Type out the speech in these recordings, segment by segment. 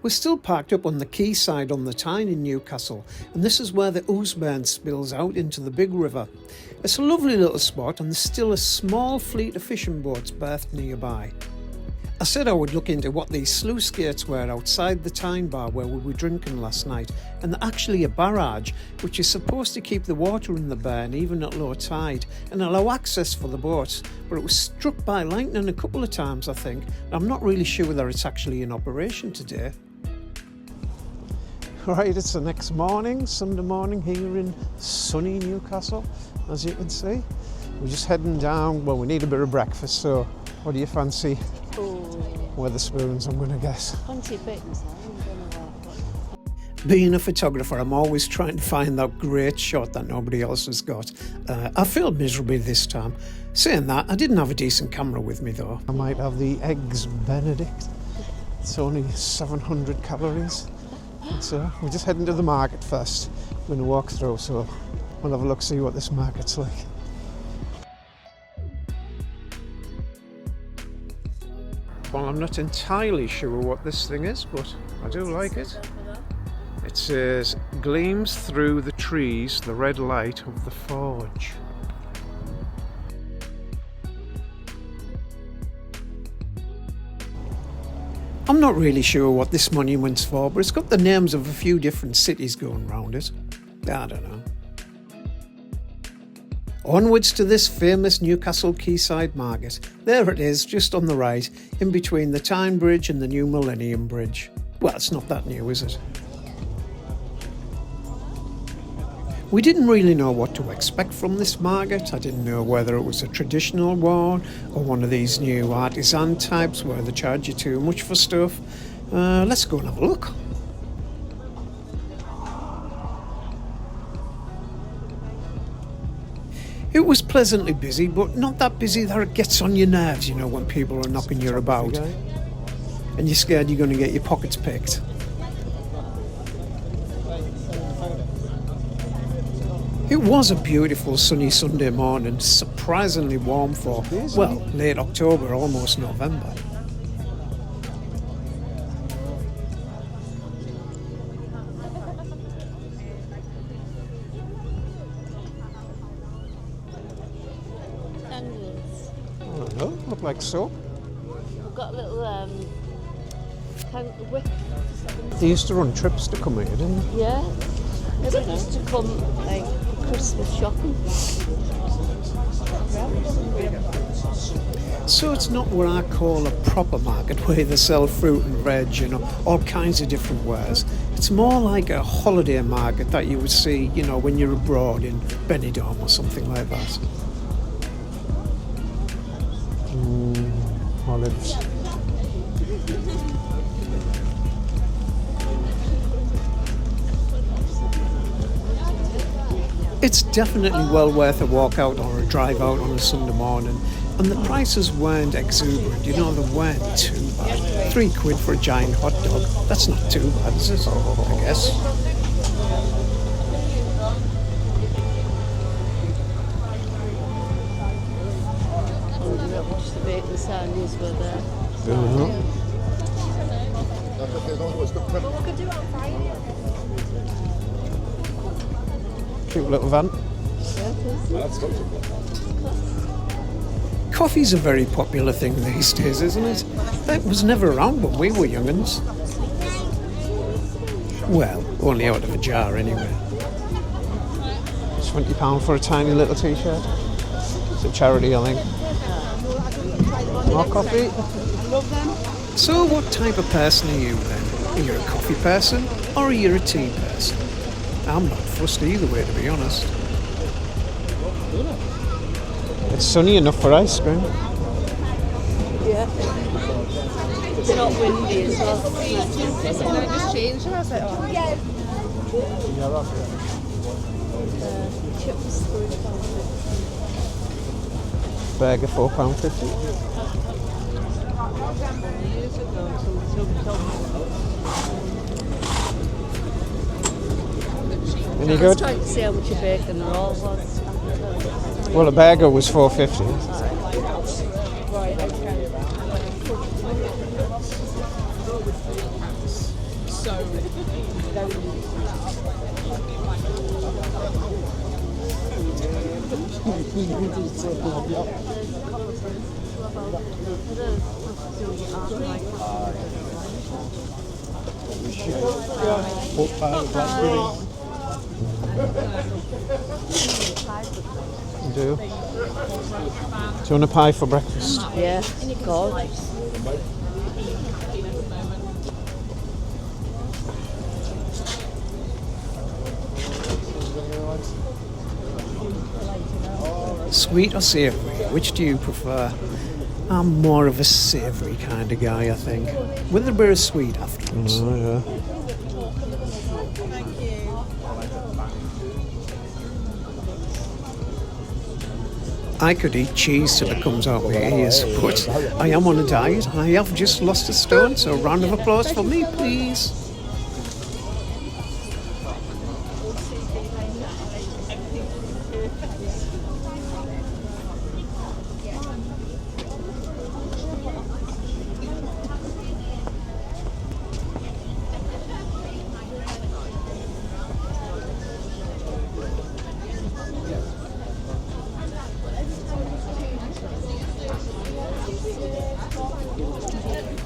We're still parked up on the Quayside on the Tyne in Newcastle, and this is where the Wetherspoons spills out into the big river. It's a lovely little spot, and there's still a small fleet of fishing boats berthed nearby. I said I would look into what these sluice gates were outside the Tyne bar where we were drinking last night, and they're actually a barrage which is supposed to keep the water in the burn even at low tide and allow access for the boats, but it was struck by lightning a couple of times, I think. I'm not really sure whether it's actually in operation today. Right, it's the next morning, Sunday morning here in sunny Newcastle, as you can see. We're just heading down, well, we need a bit of breakfast, so what do you fancy? Wetherspoons, I'm going to guess. Fancy bits. Being a photographer, I'm always trying to find that great shot that nobody else has got. I failed miserably this time. Saying that, I didn't have a decent camera with me though. I might have the Eggs Benedict. It's only 700 calories. So we're just heading to the market first. I'm going to walk through, so we'll have a look, see what this market's like. Well, I'm not entirely sure what this thing is, but I do like it. It says, gleams through the trees the red light of the forge. I'm not really sure what this monument's for, but it's got the names of a few different cities going round it. I don't know. Onwards to this famous Newcastle Quayside market. There it is, just on the right, in between the Tyne Bridge and the new Millennium Bridge. Well, it's not that new, is it? We didn't really know what to expect from this market. I didn't know whether it was a traditional one or one of these new artisan types where they charge you too much for stuff. Let's go and have a look. It was pleasantly busy, but not that busy that it gets on your nerves, you know, when people are knocking you about and you're scared you're going to get your pockets picked. It was a beautiful sunny Sunday morning, surprisingly warm for, well, late October, almost November. I don't know, look like so. We've got a little whip. They used to run trips to come here, didn't they? Yeah. Everyone used to come like Christmas shopping. So it's not what I call a proper market where they sell fruit and veg, you know, all kinds of different wares. It's more like a holiday market that you would see, you know, when you're abroad in Benidorm or something like that. Olives. It's definitely well worth a walk out or a drive out on a Sunday morning, and the prices weren't exuberant, you know, they weren't too bad. £3 for a giant hot dog, that's not too bad, is it? I guess. The bacon sandwiches were there. Cute little van. Coffee's a very popular thing these days, isn't it? It was never around when we were young'uns. Well, only out of a jar anyway. £20 for a tiny little t-shirt. It's a charity, I think. More coffee. So what type of person are you then? Are you a coffee person or are you a tea person? I'm not fussed either way, to be honest. It's sunny enough for ice cream. Yeah. It's not windy as well. Just changed, and I was like, oh. Chips Burger £4.50. Any I was good? trying to see how much a bacon roll was. Well, a burger was £4.50. Right, okay. You do? Do you want a pie for breakfast? Yeah, gorgeous. Sweet or savoury? Which do you prefer? I'm more of a savoury kind of guy, I think. With a bit of sweet afterwards. Oh, yeah. I could eat cheese till it comes out my ears, but I am on a diet. I have just lost a stone, so a round of applause for me, please.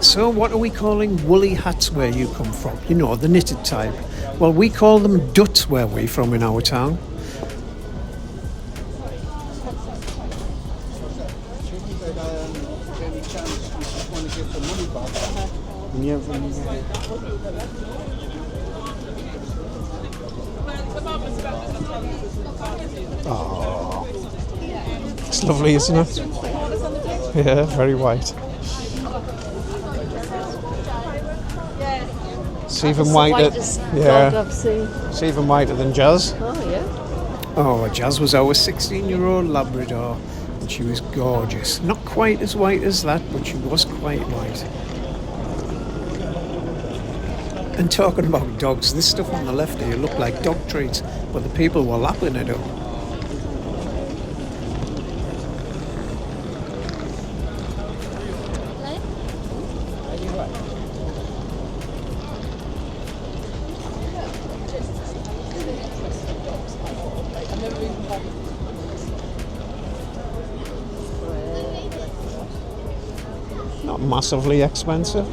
So what are we calling woolly hats where you come from? You know, the knitted type. Well, we call them duts where we're from in our town. Oh, it's lovely, isn't it? Yeah, very white. It's even whiter. Yeah, it's even whiter than Jazz. Oh, yeah. Oh, Jazz was our 16-year-old Labrador, and she was gorgeous. Not quite as white as that, but she was quite white. And talking about dogs, this stuff on the left here looked like dog treats, but the people were lapping it up. Not massively expensive.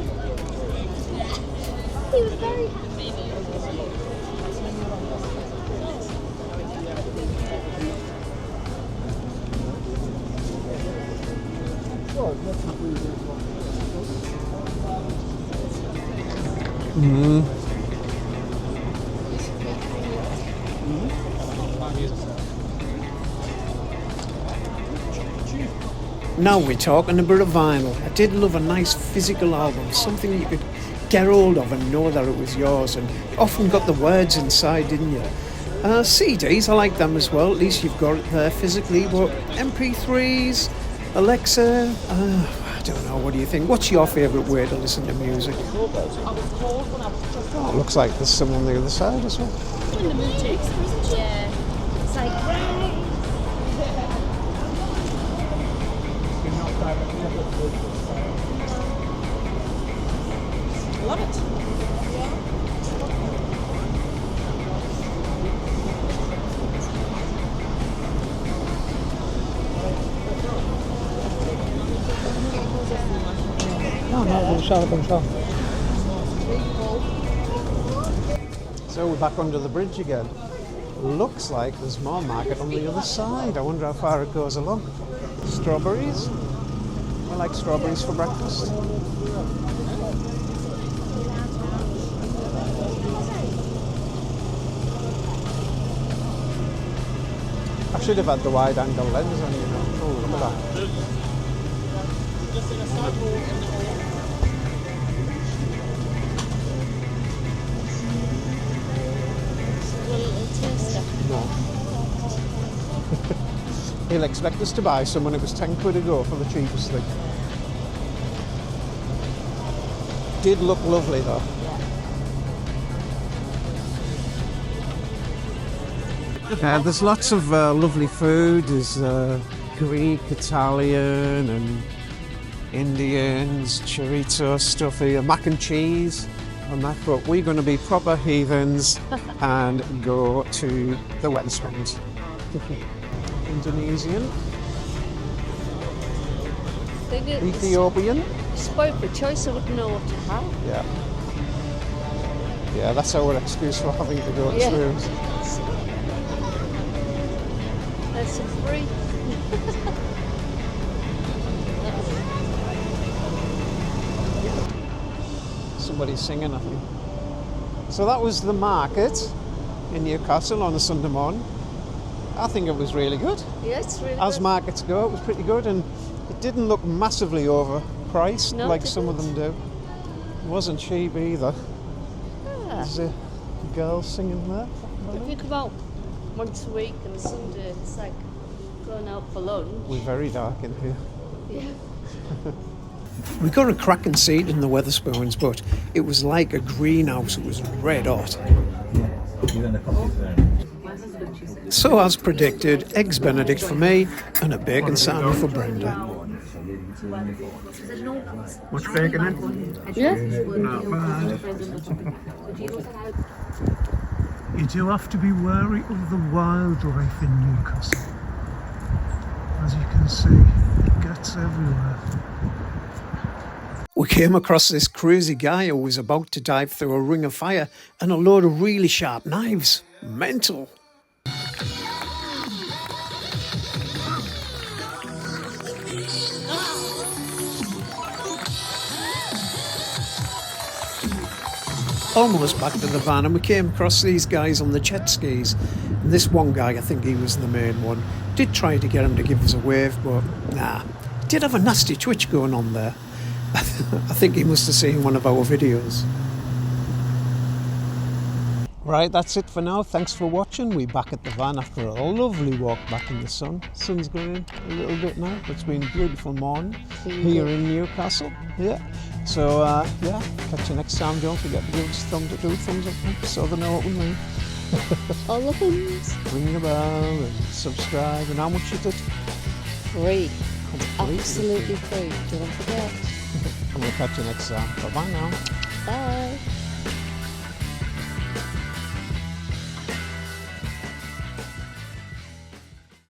Now we're talking a bit of vinyl. I did love a nice physical album, something you could get hold of and know that it was yours, and you often got the words inside, didn't you? CDs, I like them as well, at least you've got it there physically, but MP3s, Alexa, I don't know, what do you think? What's your favourite way to listen to music? Oh, it looks like there's some on the other side as well. Yeah. It's like, Love it. So we're back under the bridge again. Looks like there's more market on the other side. I wonder how far it goes along. Strawberries? I like strawberries for breakfast. I should have had the wide angle lens on, you know. Oh, look at that. No. He'll expect us to buy some when it was 10 quid a go for the cheapest thing. Did look lovely though. There's lots of lovely food. There's Greek, Italian and Indians, chorizo stuff here, mac and cheese and that, but we're going to be proper heathens and go to the Wetherspoons. Indonesian, Ethiopian. Spoiled for choice, I wouldn't know what to have. Yeah. Yeah, that's our excuse for having to go to Spoons. There's some free. Somebody's singing, I think. So that was the market in Newcastle on a Sunday morning. I think it was really good. Yeah, it's really As good. markets go, it was pretty good, and it didn't look massively overpriced like some of them do. It wasn't cheap either. There's a girl singing there. If you come out once a week on a Sunday, it's like going out for lunch. We're very dark in here. Yeah. We got a cracking seat in the Wetherspoons, but it was like a greenhouse. It was red hot. So as predicted, eggs Benedict for me and a bacon sandwich for Brenda. Much bacon in? Yeah. Not bad. You do have to be wary of the wildlife in Newcastle. As you can see, it gets everywhere. We came across this crazy guy who was about to dive through a ring of fire and a load of really sharp knives. Mental. Almost back to the van, and we came across these guys on the jet skis. And this one guy, I think he was the main one, did try to get him to give us a wave, but nah. Did have a nasty twitch going on there. I think he must have seen one of our videos. Right, that's it for now. Thanks for watching. We're back at the van after a lovely walk back in the sun. Sun's going a little bit now, but it's been a beautiful morning here in Newcastle. Yeah. So, yeah, catch you next time. Don't forget to give us a thumbs up so they know what we mean. All the things. Ring the bell and subscribe. And how much is it? Free. Absolutely free. Don't forget. And we'll catch you next time. Bye-bye now. Bye.